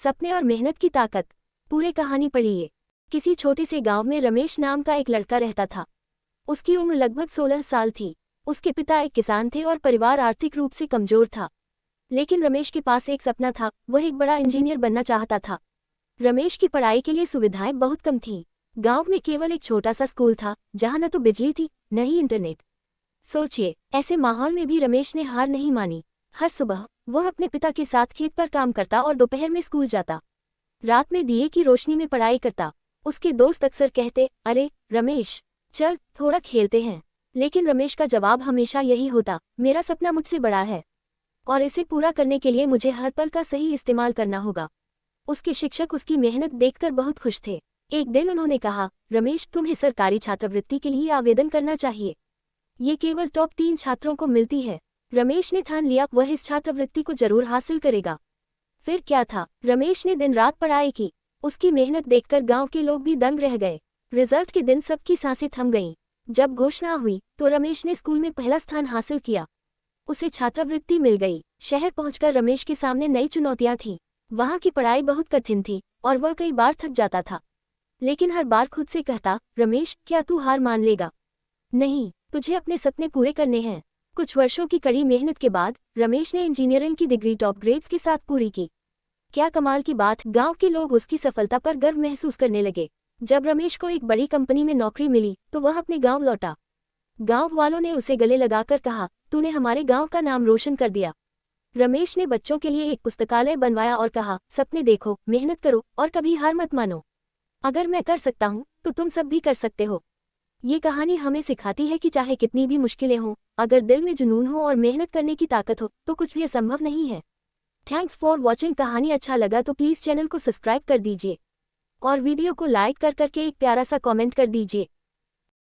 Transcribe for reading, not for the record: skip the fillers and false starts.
सपने और मेहनत की ताकत। पूरे कहानी पढ़िए। किसी छोटे से गांव में रमेश नाम का एक लड़का रहता था। उसकी उम्र लगभग 16 साल थी। उसके पिता एक किसान थे और परिवार आर्थिक रूप से कमजोर था। लेकिन रमेश के पास एक सपना था, वह एक बड़ा इंजीनियर बनना चाहता था। रमेश की पढ़ाई के लिए सुविधाएं बहुत कम थीं। गांव में केवल एक छोटा सा स्कूल था, जहां न तो बिजली थी न ही इंटरनेट। सोचिए, ऐसे माहौल में भी रमेश ने हार नहीं मानी। हर सुबह वह अपने पिता के साथ खेत पर काम करता और दोपहर में स्कूल जाता। रात में दिए की रोशनी में पढ़ाई करता। उसके दोस्त अक्सर कहते, अरे रमेश, चल थोड़ा खेलते हैं। लेकिन रमेश का जवाब हमेशा यही होता, मेरा सपना मुझसे बड़ा है और इसे पूरा करने के लिए मुझे हर पल का सही इस्तेमाल करना होगा। उसके शिक्षक उसकी मेहनत देखकर बहुत खुश थे। एक दिन उन्होंने कहा, रमेश, तुम्हें सरकारी छात्रवृत्ति के लिए आवेदन करना चाहिए। ये केवल टॉप 3 छात्रों को मिलती है। रमेश ने ठान लिया, वह इस छात्रवृत्ति को जरूर हासिल करेगा। फिर क्या था, रमेश ने दिन रात पढ़ाई की। उसकी मेहनत देखकर गांव के लोग भी दंग रह गए। रिजल्ट के दिन सबकी सांसें थम गईं। जब घोषणा हुई तो रमेश ने स्कूल में पहला स्थान हासिल किया। उसे छात्रवृत्ति मिल गई। शहर पहुंचकर रमेश के सामने नई चुनौतियां थीं। वहां की पढ़ाई बहुत कठिन थी और वह कई बार थक जाता था। लेकिन हर बार खुद से कहता, रमेश, क्या तू हार मान लेगा? नहीं, तुझे अपने सपने पूरे करने हैं। कुछ वर्षों की कड़ी मेहनत के बाद रमेश ने इंजीनियरिंग की डिग्री टॉप ग्रेड्स के साथ पूरी की। क्या कमाल की बात, गांव के लोग उसकी सफलता पर गर्व महसूस करने लगे। जब रमेश को एक बड़ी कंपनी में नौकरी मिली तो वह अपने गांव लौटा। गांव वालों ने उसे गले लगाकर कहा, तूने हमारे गांव का नाम रोशन कर दिया। रमेश ने बच्चों के लिए एक पुस्तकालय बनवाया और कहा, सपने देखो, मेहनत करो और कभी हार मत मानो। अगर मैं कर सकता हूँ तो तुम सब भी कर सकते हो। ये कहानी हमें सिखाती है कि चाहे कितनी भी मुश्किलें हों, अगर दिल में जुनून हो और मेहनत करने की ताकत हो तो कुछ भी असंभव नहीं है। Thanks for watching. कहानी अच्छा लगा तो प्लीज़ चैनल को सब्सक्राइब कर दीजिए और वीडियो को लाइक कर करके एक प्यारा सा कमेंट कर दीजिए।